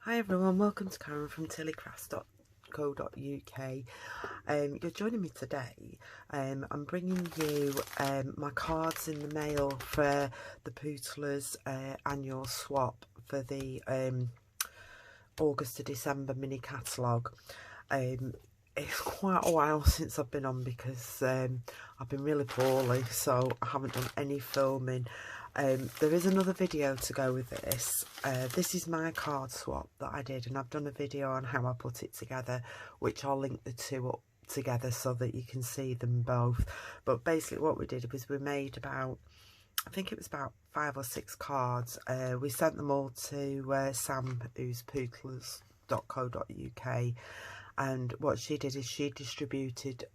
Hi everyone, welcome to Karen from tillycrafts.co.uk. You're joining me today. I'm bringing you my cards in the mail for the Pootlers annual swap for the August to December mini catalogue. It's quite a while since I've been on because I've been really poorly, so I haven't done any filming. There is another video to go with this. This is my card swap that I did, and I've done a video on how I put it together, which I'll link the two up together so that you can see them both. But basically what we did was we made about, I think it was about 5 or 6 cards. We sent them all to Sam, who's pootlers.co.uk, and what she did is she distributed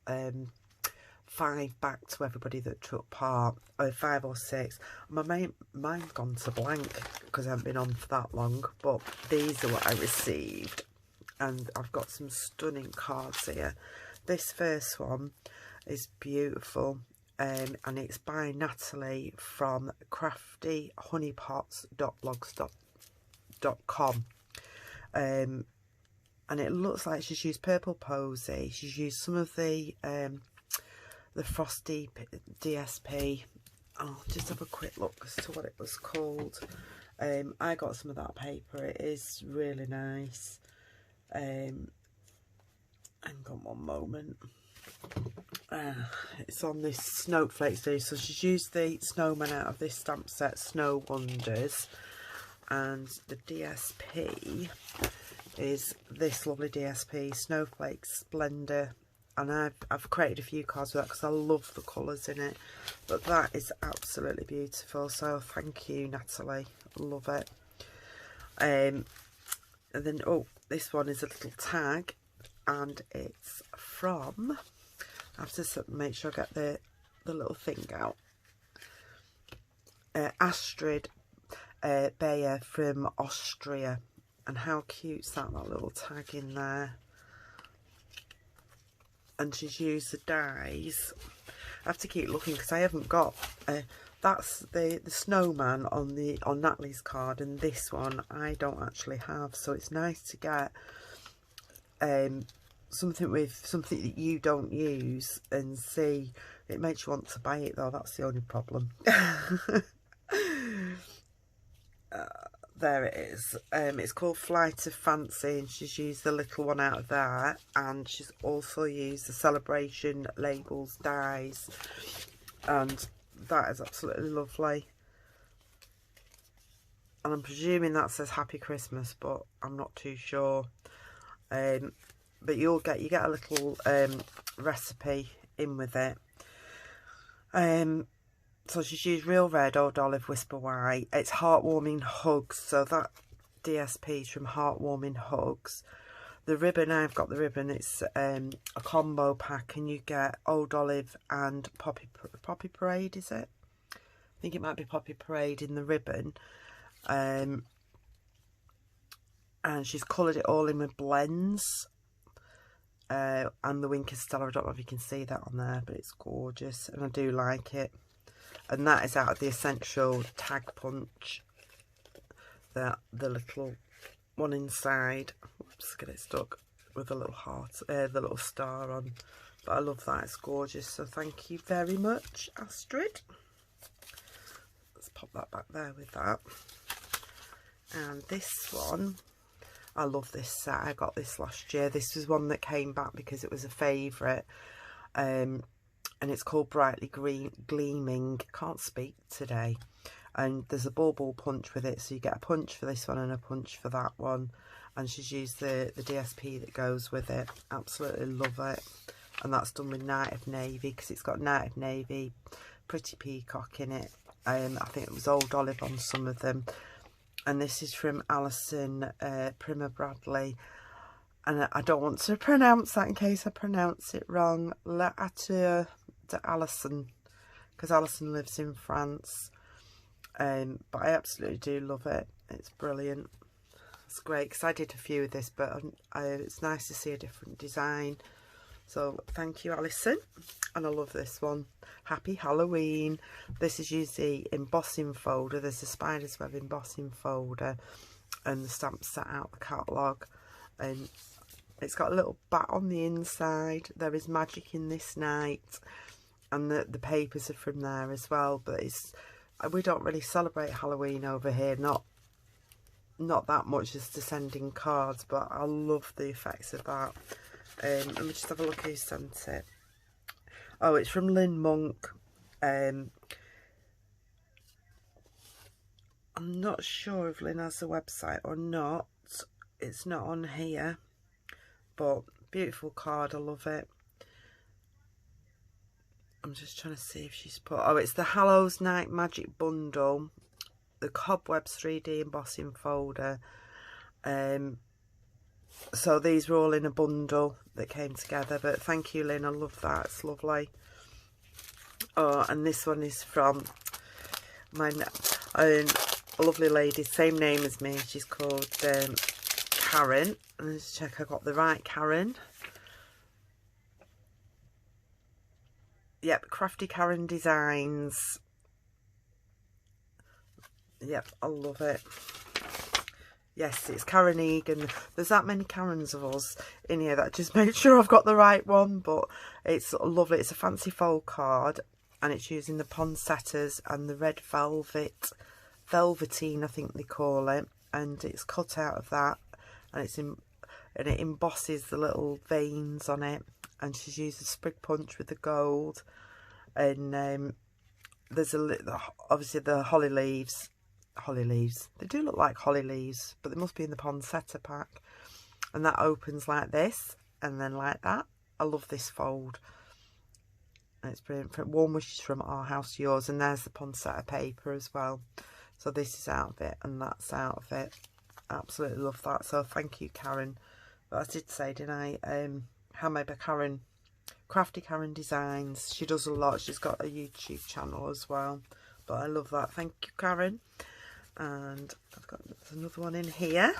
5 back to everybody that took part, 5 or 6. Mine's gone to blank because I haven't been on for that long, but these are what I received, and I've got some stunning cards here. This first one is beautiful, and it's by Natalie from craftyhoneypots.blogspot.com. And it looks like she's used Purple Posy. She's used some of the Frosty DSP. I'll just have a quick look as to what it was called. I got some of that paper. It is really nice. Hang on one moment. It's on this snowflake stage. So she's used the snowman out of this stamp set, Snow Wonders, and the DSP is this lovely DSP, Snowflake Splendor. And I've created a few cards with that because I love the colours in it. But that is absolutely beautiful. So thank you, Natalie. I love it. And then, oh, this one is a little tag. And it's from, I have to make sure I get the little thing out. Astrid Bayer from Austria. And how cute's that little tag in there. And she's used the dies. I have to keep looking because I haven't got that's the snowman on Natalie's card, and this one I don't actually have, so it's nice to get something that you don't use and see. It makes you want to buy it though, that's the only problem. There it is. It's called Flight of Fancy, and she's used the little one out of there, and she's also used the Celebration Labels dies, and that is absolutely lovely. And I'm presuming that says Happy Christmas, but I'm not too sure. But you get a little recipe in with it. So she's used Real Red, Old Olive, Whisper White. It's Heartwarming Hugs. So that DSP is from Heartwarming Hugs. The ribbon, I've got the ribbon. It's a combo pack, and you get Old Olive and Poppy Parade, is it? I think it might be Poppy Parade in the ribbon. And she's coloured it all in with blends. And the Winker Stella, I don't know if you can see that on there, but it's gorgeous, and I do like it. And that is out of the Essential Tag Punch, the little one inside. Oops, get it stuck with a little heart, the little star on. But I love that, it's gorgeous. So thank you very much, Astrid. Let's pop that back there with that. And this one, I love this set. I got this last year. This was one that came back because it was a favourite. And it's called Brightly Gleaming. Can't speak today. And there's a ball punch with it, so you get a punch for this one and a punch for that one. And she's used the DSP that goes with it. Absolutely love it. And that's done with Night of Navy, because it's got Night of Navy, Pretty Peacock in it. I think it was Old Olive on some of them. And this is from Alison Primer Bradley. And I don't want to pronounce that in case I pronounce it wrong. La Atteur de Alison, because Alison lives in France. But I absolutely do love it. It's brilliant. It's great because I did a few of this, but it's nice to see a different design. So thank you, Alison. And I love this one. Happy Halloween. This is used the embossing folder. There's a spider's web embossing folder. and the stamps set out the catalogue, and it's got a little bat on the inside. There is magic in this night, and the papers are from there as well. But we don't really celebrate Halloween over here, not that much as to sending cards, but I love the effects of that. Let me just have a look who sent it. Oh, it's from Lynn Monk. I'm not sure if Lynn has a website or not. It's not on here, but beautiful card. I love it. I'm just trying to see if she's put... Oh, it's the Hallows Night Magic Bundle, the Cobwebs 3D embossing folder. So these were all in a bundle that came together. But thank you, Lynn. I love that. It's lovely. Oh, and this one is from my a lovely lady, same name as me. She's called Karen. Let's check I got the right Karen. Yep, Crafty Karen Designs. Yep, I love it. Yes, it's Karen Egan. There's that many Karens of us in here that just make sure I've got the right one. But it's lovely. It's a fancy fold card, and it's using the poinsettias and the red velveteen, I think they call it. And it's cut out of that, and it embosses the little veins on it. And she's used a sprig punch with the gold, and there's obviously the holly leaves. They do look like holly leaves, but they must be in the poinsettia pack. And that opens like this, and then like that. I love this fold. And it's brilliant. Warm wishes from Our House to Yours, and there's the poinsettia paper as well. So this is out of it, and that's out of it. Absolutely love that. So thank you, Karen. But I did say, didn't I? Handmade by Karen, Crafty Karen Designs. She does a lot. She's got a YouTube channel as well. But I love that. Thank you, Karen. And I've got another one in here.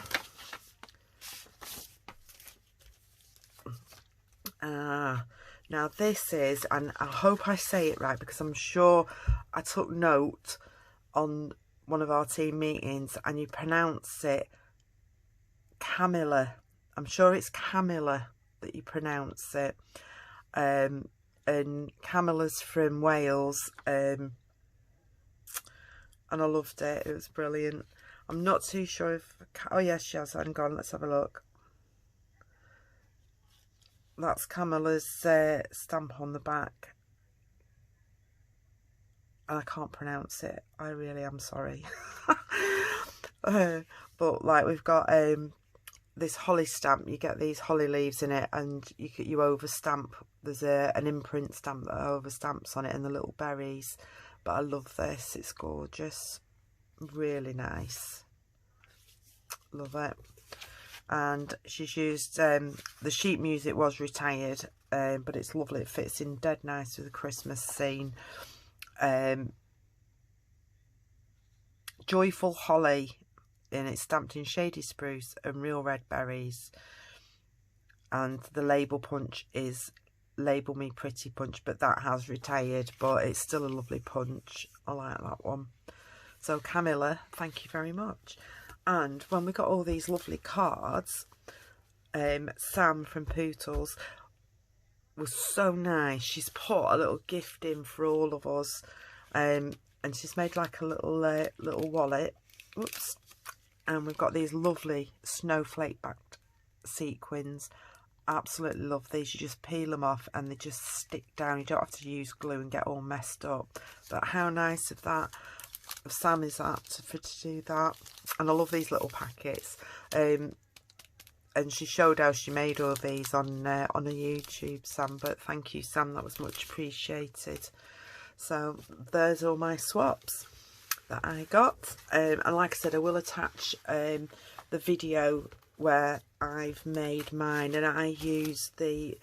Now this is, and I hope I say it right, because I'm sure I took note on one of our team meetings, and you pronounce it Camilla. I'm sure it's Camilla that you pronounce it. And Camilla's from Wales. And I loved it. It was brilliant. I'm not too sure if... Oh, yes, she has. Hang on, let's have a look. That's Camilla's stamp on the back. And I can't pronounce it. I really am sorry. But, like, we've got this holly stamp. You get these holly leaves in it, and you overstamp. There's an imprint stamp that overstamps on it, and the little berries. But I love this. It's gorgeous. Really nice. Love it. And she's used, the sheet music was retired, but it's lovely. It fits in dead nice with the Christmas scene. Joyful Holly, and it's stamped in Shady Spruce and Real Red Berries. And the label punch is Label Me Pretty punch, but that has retired, but it's still a lovely punch. I like that one. So Camilla, thank you very much. And when we got all these lovely cards, Sam from Pootlers was so nice. She's put a little gift in for all of us, and she's made like a little wallet. Oops. And we've got these lovely snowflake backed sequins. Absolutely love these. You just peel them off and they just stick down. You don't have to use glue and get all messed up. But how nice of that, of Sam, is that to do that. And I love these little packets. And she showed how she made all these on a YouTube, Sam. But thank you, Sam. That was much appreciated. So there's all my swaps that I got. And like I said, I will attach the video where I've made mine, and I use the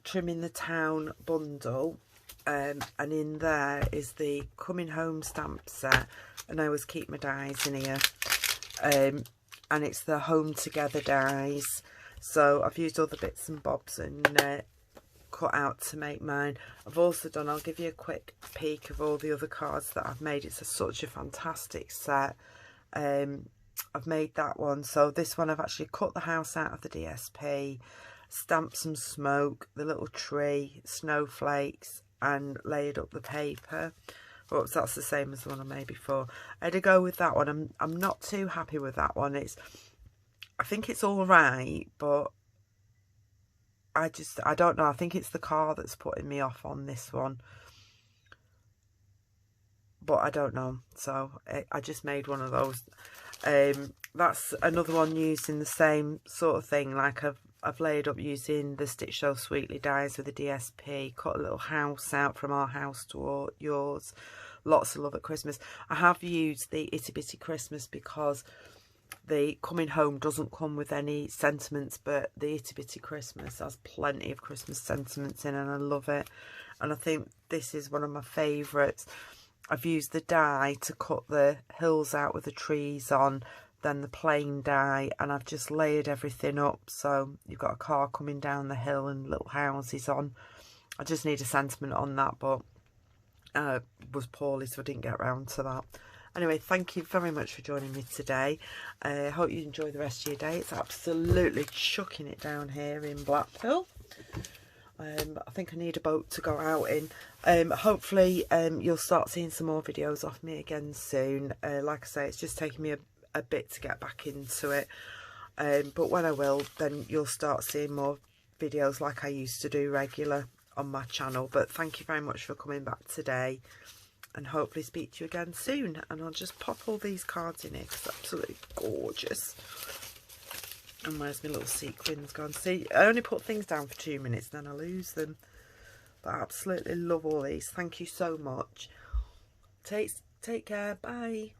Trimming the Town bundle, and in there is the Coming Home stamp set, and I always keep my dies in here, and it's the Home Together dies. So I've used all the bits and bobs and cut out to make mine. I've also done, I'll give you a quick peek of all the other cards that I've made. It's such a fantastic set. I've made that one. So this one I've actually cut the house out of the DSP, stamped some smoke, the little tree, snowflakes, and layered up the paper. Oops, that's the same as the one I made before. I had to go with that one. I'm not too happy with that one. I think it's all right, but I don't know. I think it's the car that's putting me off on this one. But I don't know. So I just made one of those. That's another one used in the same sort of thing. Like I've layered up using the Stitch So Sweetly dies with the DSP. Cut a little house out from our house to yours. Lots of love at Christmas. I have used the Itty Bitty Christmas because the Coming Home doesn't come with any sentiments, but the Itty Bitty Christmas has plenty of Christmas sentiments in, and I love it. And I think this is one of my favourites. I've used the die to cut the hills out with the trees on, then the plain die, and I've just layered everything up. So you've got a car coming down the hill and little houses on. I just need a sentiment on that, but was poorly, so I didn't get around to that. Anyway, thank you very much for joining me today. I hope you enjoy the rest of your day. It's absolutely chucking it down here in Blackpool. I think I need a boat to go out in. Hopefully you'll start seeing some more videos off me again soon. Like I say, it's just taking me a bit to get back into it. But when I will, then you'll start seeing more videos like I used to do regular on my channel. But thank you very much for coming back today, and hopefully speak to you again soon. And I'll just pop all these cards in here because they're absolutely gorgeous. And where's my little sequins gone? See, I only put things down for 2 minutes, then I lose them. But I absolutely love all these. Thank you so much. Take care. Bye.